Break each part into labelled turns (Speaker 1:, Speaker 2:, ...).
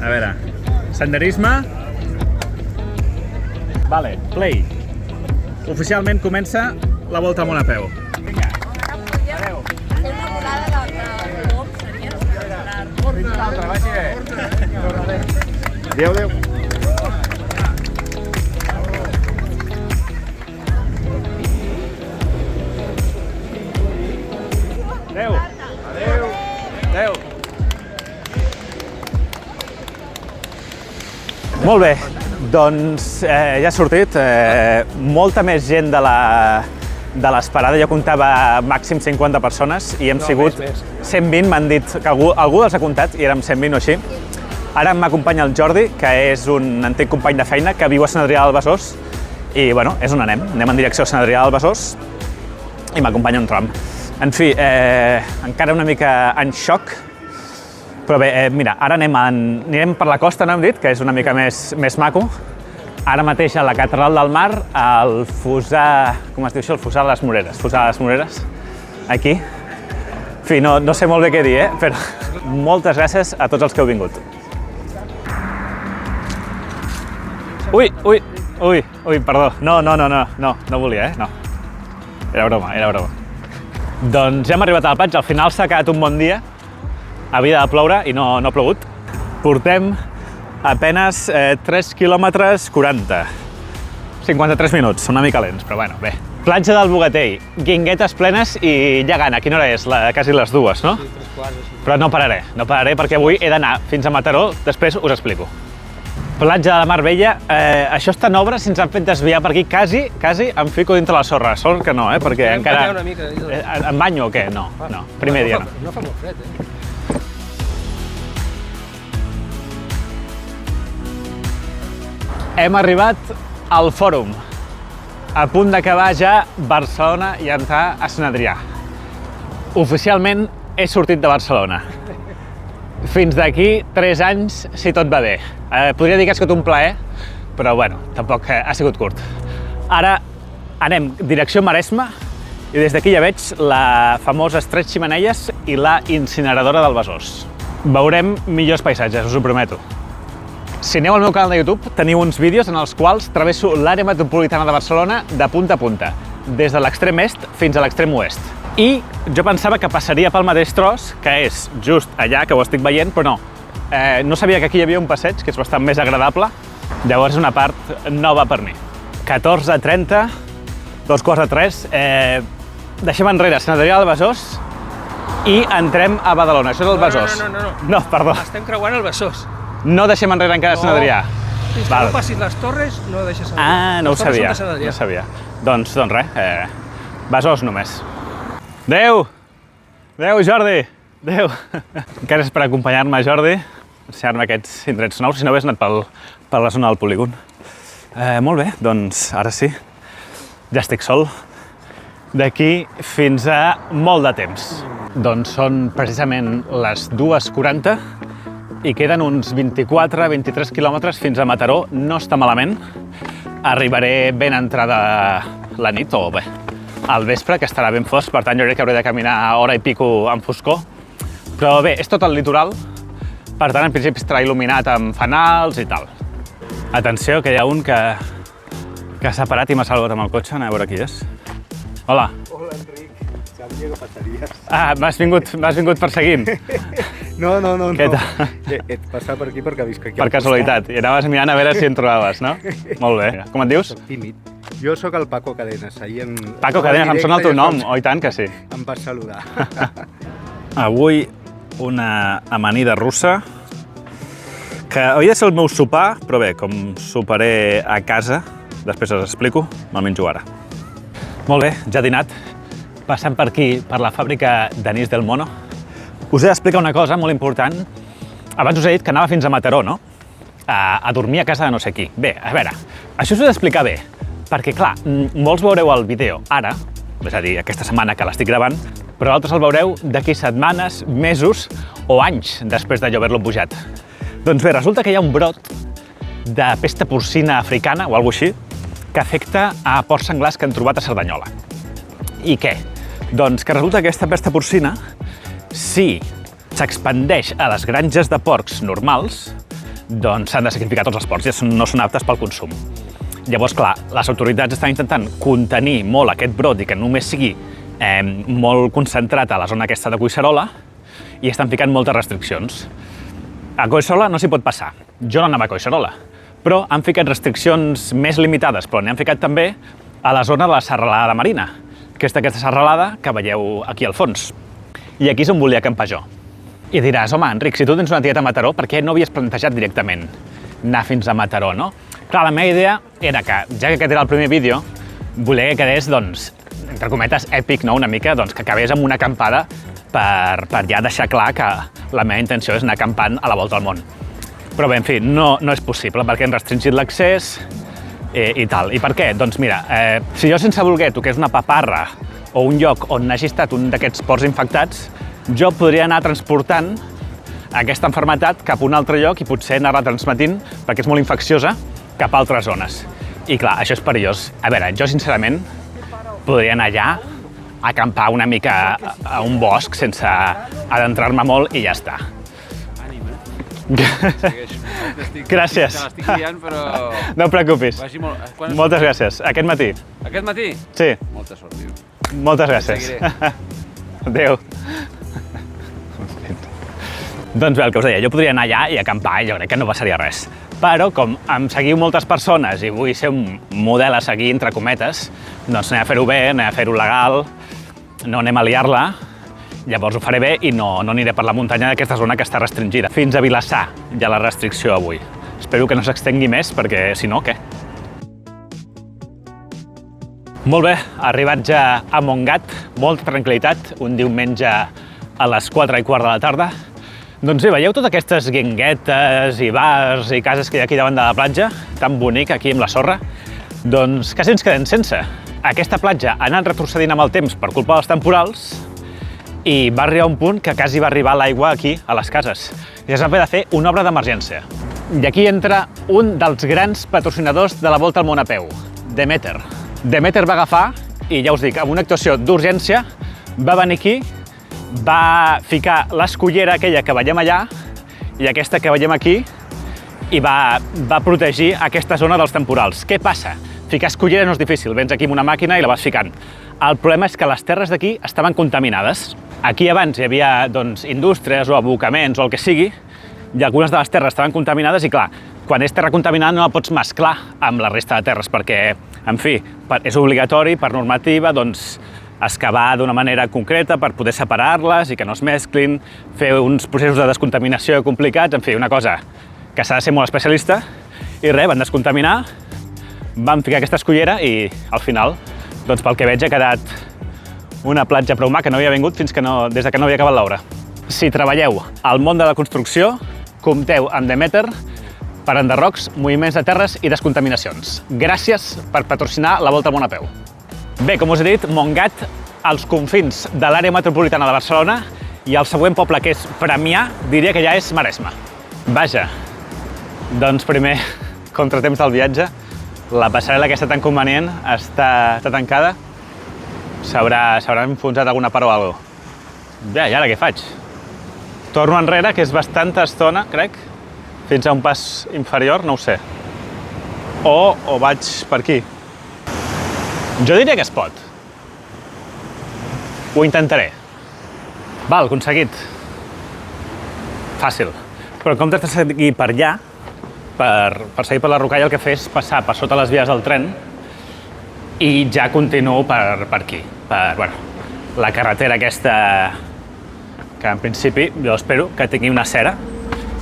Speaker 1: A veure, senderisme. Vale, play. Oficialment comença la volta al món a peu. Vinga. Adéu.
Speaker 2: Una volada de colom seria espectacular.
Speaker 1: Fins l'altre, vagi bé.
Speaker 3: Adéu, adéu.
Speaker 1: Adéu. Adéu. Adéu. Molt bé, doncs ja ha sortit. Molta més gent de l'esperada. Jo comptava màxim 50 persones i hem sigut 120. M'han dit que algú els ha comptat i érem 120 o així. Ara m'acompanya el Jordi, que és un antic company de feina que viu a Sant Adrià del Besòs. I bueno, és on anem. Anem en direcció a Sant Adrià del Besòs i m'acompanya un tram. En fi, encara una mica en xoc, però bé, mira, ara anirem per la costa, no hem dit, que és una mica més maco. Ara mateix a la Catedral del Mar, al Fossar, com es diu això? El Fossar de les Moreres. Fossar de les Moreres, aquí. En fi, no sé molt bé què dir, però moltes gràcies a tots els que heu vingut. Ui, perdó. No volia, no. Era broma. Doncs ja hem arribat al platja, al final s'ha quedat un bon dia, havia de ploure i no ha plogut. Portem apenas 3 quilòmetres 40, 53 minuts, són una mica lents, però bueno, bé. Platja del Bogatell, guinguetes plenes i ja gana, quina hora és? Quasi les 2, no?
Speaker 4: Sí, 3 quarts.
Speaker 1: Però no pararé perquè avui he d'anar fins a Mataró, després us explico. Platja de la Mar Vella, això està en obra, si ens han fet desviar per aquí, quasi em fico dintre la sorra. Sort que no, perquè encara...
Speaker 4: Una mica,
Speaker 1: em banyo o què? No, primer dia no.
Speaker 4: No fa molt fred,
Speaker 1: Hem arribat al Fòrum, a punt d'acabar ja Barcelona i entrar a Sant Adrià. Oficialment he sortit de Barcelona. Fins d'aquí 3 anys, si tot va bé. Podria dir que ha sigut un plaer, però bueno, tampoc ha sigut curt. Ara anem direcció Maresme i des d'aquí ja veig la famosa Estret Xemeneies i la incineradora del Besòs. Veurem millors paisatges, us ho prometo. Si aneu al meu canal de YouTube, teniu uns vídeos en els quals travesso l'àrea metropolitana de Barcelona de punta a punta, des de l'extrem est fins a l'extrem oest. I jo pensava que passaria pel mateix tros, que és just allà, que ho estic veient, però no. No sabia que aquí hi havia un passeig, que és bastant més agradable. Llavors és una part nova per mi. 14:30, 2:45, deixem enrere Sant Adrià del Besòs i entrem a Badalona. Això és el Besòs. No, perdó.
Speaker 4: Estem creuant el Besòs.
Speaker 1: No deixem enrere encara Sant Adrià.
Speaker 4: Fins que no passis les torres, no deixes Sant Adrià.
Speaker 1: No ho sabia. Doncs res, Besòs només. Adéu! Adéu, Jordi! Adéu! Gràcies per acompanyar-me, Jordi, ensenyar-me aquests indrets nous, si no hagués anat per la zona del polígon. Molt bé, doncs ara sí, ja estic sol. D'aquí fins a molt de temps. Doncs són precisament les 2:40 i queden uns 24-23 quilòmetres fins a Mataró. No està malament. Arribaré ben entrada la nit, o bé, al vespre, que estarà ben fosc, per tant jo crec que hauré de caminar hora i pico en foscor. Però bé, és tot el litoral, per tant en principi estarà il·luminat amb fanals i tal. Atenció, que hi ha un que s'ha parat i m'ha salvat amb el cotxe, anem a veure qui és. Hola.
Speaker 3: Hola, Enric. Sabia que passaries.
Speaker 1: M'has vingut perseguint.
Speaker 3: No.
Speaker 1: Què tal?
Speaker 3: Et passava per aquí perquè visc aquí.
Speaker 1: Per casualitat, i anaves mirant a veure si en trobaves, no? Molt bé. Com et dius?
Speaker 3: Soc tímid. Jo sóc el Paco Cadenas.
Speaker 1: Paco Cadenas, em sona el teu nom, oi tant que sí.
Speaker 3: Em vas saludar.
Speaker 1: Avui una amanida russa, que hauria de ser el meu sopar, però bé, com soparé a casa, després us explico, me'l menjo ara. Molt bé, ja he dinat. Passant per aquí, per la fàbrica d'anís del Mono. Us he d'explicar una cosa molt important. Abans us he dit que anava fins a Mataró, no? A dormir a casa de no sé qui. Bé, a veure, això us ho he d'explicar bé, perquè clar, molts veureu el vídeo ara, és a dir, aquesta setmana que l'estic gravant, però altres el veureu d'aquí setmanes, mesos o anys després d'allò haver-lo pujat. Doncs bé, resulta que hi ha un brot de pesta porcina africana o alguna cosa així que afecta a porcs senglars que han trobat a Cerdanyola. I què? Doncs que resulta que aquesta pesta porcina, si s'expandeix a les granges de porcs normals, doncs s'han de sacrificar tots els porcs, ja no són aptes pel consum. Llavors, clar, les autoritats estan intentant contenir molt aquest brot i que només sigui molt concentrat a la zona aquesta de Collserola i estan ficant moltes restriccions. A Collserola no s'hi pot passar. Jo no anava a Collserola, però han ficat restriccions més limitades, però n'han ficat també a la zona de la serralada de Marina, que és aquesta serralada que veieu aquí al fons. I aquí és on volia acampar jo. I diràs, home, Enric, si tu tens una tieta a Mataró, per què no havies plantejat directament anar fins a Mataró, no? Clar, la meva idea era que, ja que aquest era el primer vídeo, volia que quedés, doncs, entre cometes, èpic, no? Una mica, doncs, que acabés amb una acampada per ja deixar clar que la meva intenció és anar acampant a la volta al món. Però bé, en fi, no és possible perquè han restringit l'accés i tal. I per què? Doncs mira, si jo sense voler toqués una paparra o un lloc on hagi estat un d'aquests porcs infectats, jo podria anar transportant aquesta malaltia cap a un altre lloc i potser anar-la transmetint, perquè és molt infecciosa, cap a altres zones. I clar, això és perillós. A veure, jo sincerament podria anar allà a acampar una mica a un bosc sense adentrar-me molt i ja està. Gràcies.
Speaker 5: Te l'estic guiant, però...
Speaker 1: No et preocupis. Moltes gràcies. Aquest matí.
Speaker 5: Aquest matí?
Speaker 1: Sí.
Speaker 5: Molta sort, tio.
Speaker 1: Moltes gràcies. Adéu. Doncs bé, el que us deia, jo podria anar allà i acampar i jo crec que no passaria res. Però com em seguiu moltes persones i vull ser un model a seguir, entre cometes, doncs anem a fer-ho bé, anem a fer-ho legal, no anem a liar-la, llavors ho faré bé i no aniré per la muntanya d'aquesta zona que està restringida. Fins a Vilassar hi ha la restricció avui. Espero que no s'extengui més, perquè si no, què? Molt bé, arribat ja a Montgat, molta tranquil·litat, un diumenge a les 4:15 de la tarda. Doncs bé, veieu totes aquestes guinguetes i bars i cases que hi ha aquí davant de la platja, tan bonic aquí amb la sorra? Doncs quasi ens quedem sense. Aquesta platja ha anat retrocedint amb el temps per culpa dels temporals i va arribar un punt que quasi va arribar l'aigua aquí, a les cases. I es va haver de fer una obra d'emergència. I aquí entra un dels grans patrocinadors de la Volta al Món a peu, Demeter. Demeter va agafar, i ja us dic, amb una actuació d'urgència, va venir aquí, va ficar l'escullera aquella que veiem allà i aquesta que veiem aquí i va protegir aquesta zona dels temporals. Què passa? Ficar escullera no és difícil, vens aquí amb una màquina i la vas ficant. El problema és que les terres d'aquí estaven contaminades. Aquí abans hi havia doncs, indústries o abocaments o el que sigui i algunes de les terres estaven contaminades i clar, quan és terra contaminada no la pots mesclar amb la resta de terres perquè, en fi, és obligatori per normativa doncs, excavar d'una manera concreta per poder separar-les i que no es mesclin, fer uns processos de descontaminació complicats, en fi, una cosa que s'ha de ser molt especialista. I res, van descontaminar, van ficar aquesta escullera i al final, doncs pel que veig, ha quedat una platja prou maca, no havia vingut des que no havia acabat l'obra. Si treballeu al món de la construcció, compteu amb Demeter per enderrocs, moviments de terres i descontaminacions. Gràcies per patrocinar la Volta al Món a peu. Bé, com us he dit, Montgat, als confins de l'àrea metropolitana de Barcelona i el següent poble, que és Premià, diria que ja és Maresme. Vaja, doncs primer, contratemps del viatge. La passarel·la aquesta tan convenient està tancada. S'haurà enfonsat alguna part o alguna cosa. Bé, i ara què faig? Torno enrere, que és bastanta estona, crec, fins a un pas inferior, no ho sé. O vaig per aquí. Jo diria que es pot. Ho intentaré. Val, aconseguit. Fàcil. Però en comptes de seguir per allà, per seguir per la Rocalla, el que fer és passar per sota les vies del tren i ja continuo per aquí, per la carretera aquesta que en principi jo espero que tingui una cera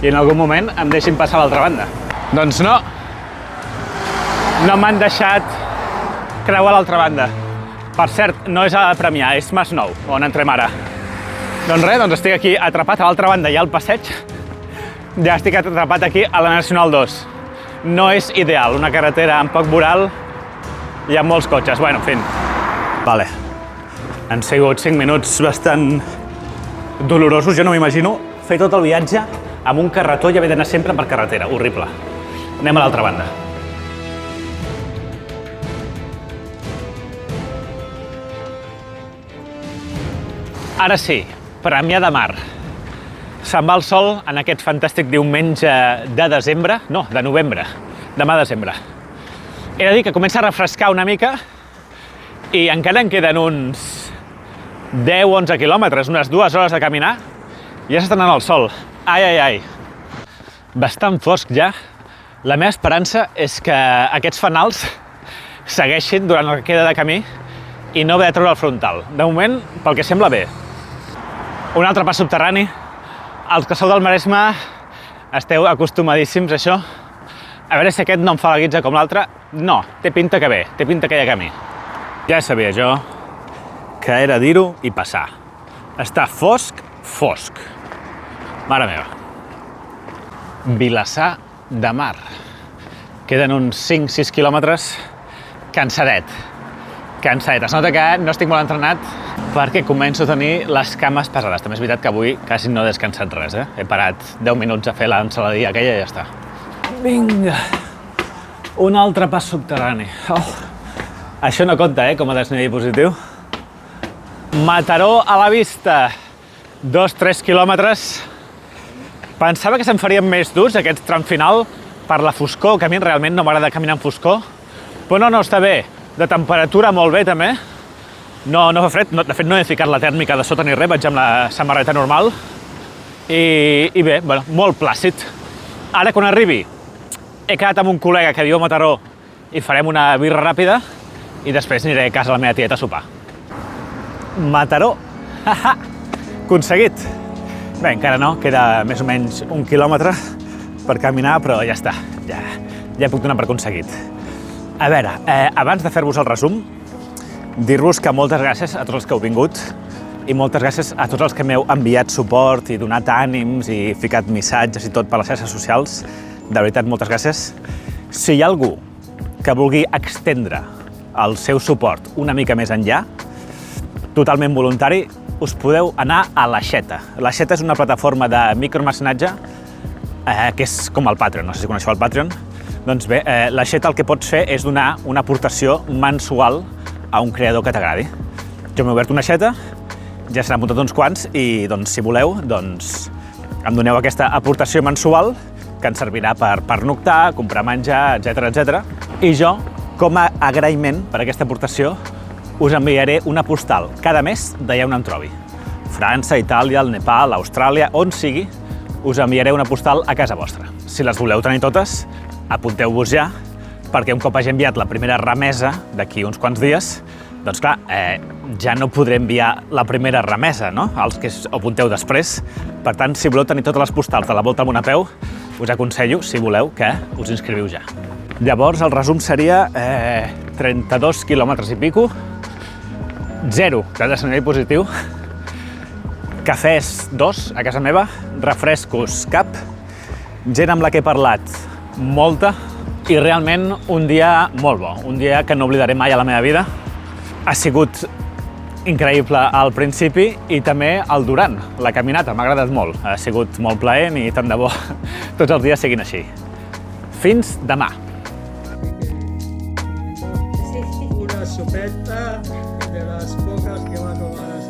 Speaker 1: i en algun moment em deixin passar a l'altra banda. Doncs no m'han deixat creuar a l'altra banda. Per cert, no és a Premià, és Masnou, on entrem ara. Doncs res, estic aquí atrapat a l'altra banda, hi ha el passeig. Ja estic atrapat aquí a la Nacional 2. No és ideal, una carretera amb poc voral, hi ha molts cotxes, bueno, en fi. Vale. Han sigut 5 minuts bastant dolorosos, jo no m'imagino fer tot el viatge amb un carretó i haver d'anar sempre per carretera, horrible. Anem a l'altra banda. Ara sí, Premià de Mar. Se'n va el sol en aquest fantàstic diumenge de desembre, no, de novembre, demà desembre. He de dir que comença a refrescar una mica i encara en queden uns 10-11 quilòmetres, unes 2 hores de caminar, i ja s'està anant el sol. Ai, ai, ai. Bastant fosc ja. La meva esperança és que aquests fanals segueixin durant el que queda de camí i no haver de treure el frontal. De moment, pel que sembla, bé. Un altre pas subterrani. Els que sou del Maresme esteu acostumadíssims a això. A veure si aquest no em fa la guitza com l'altre. No, té pinta que bé, té pinta que hi ha camí. Ja sabia jo que era dir-ho i passar. Està fosc, fosc. Mare meva. Vilassar de Mar. Queden uns 5-6 quilòmetres. Cansadet. Cansadet. Es nota que no estic molt entrenat perquè començo a tenir les cames pesades. També és veritat que avui quasi no he descansat res, eh? He parat 10 minuts a fer l'ensaladilla aquella i ja està. Vinga. Un altre pas subterrani. Oh. Això no compta, com a desnivell positiu. Mataró a la vista. 2-3 quilòmetres. Pensava que se'm farien més durs aquest tram final per la foscor, que a mi realment no m'agrada caminar en foscor. Però no, està bé. De temperatura molt bé, també. No fa fred. De fet, no he ficat la tèrmica de sota ni res, vaig amb la samarreta normal. I bé, bueno, molt plàcid. Ara, quan arribi, he quedat amb un col·lega que viu a Mataró i farem una birra ràpida i després aniré a casa de la meva tieta a sopar. Mataró. Aconseguit. Bé, encara no, queda més o menys 1 quilòmetre per caminar, però ja està. Ja puc donar per aconseguit. A veure, abans de fer-vos el resum, dir-vos que moltes gràcies a tots els que heu vingut i moltes gràcies a tots els que m'heu enviat suport i donat ànims i ficat missatges i tot per les xarxes socials. De veritat, moltes gràcies. Si hi ha algú que vulgui extendre el seu suport una mica més enllà, totalment voluntari, us podeu anar a l'Aixeta. L'Aixeta és una plataforma de micromecenatge que és com el Patreon, no sé si coneixeu el Patreon. Doncs bé, l'Aixeta el que pots fer és donar una aportació mensual a un creador que t'agradi. Jo m'he obert una Aixeta, ja se n'han apuntat uns quants i doncs, si voleu, doncs, em doneu aquesta aportació mensual que ens servirà per pernoctar, comprar menjar, etc. I jo, com a agraïment per aquesta aportació, us enviaré una postal cada mes d'allà on em trobi. França, Itàlia, el Nepal, Austràlia, on sigui, us enviaré una postal a casa vostra. Si les voleu tenir totes, apunteu-vos ja, perquè un cop hagi enviat la primera remesa d'aquí uns quants dies, doncs clar, ja no podré enviar la primera remesa, no? Els que apunteu després. Per tant, si voleu tenir totes les postals de la Volta al Món a peu, us aconsello, si voleu, que us inscriviu ja. Llavors, el resum seria 32 quilòmetres i pico, 0 de desnivell positiu, cafès 2 a casa meva, refrescos cap, gent amb la que he parlat molta i realment un dia molt bo, un dia que no oblidaré mai a la meva vida. Ha sigut increïble al principi i també al durant, la caminata, m'ha agradat molt. Ha sigut molt plaent i tant de bo tots els dies siguin així. Fins demà!
Speaker 4: Una sopeta de las pocas que va a tomar así.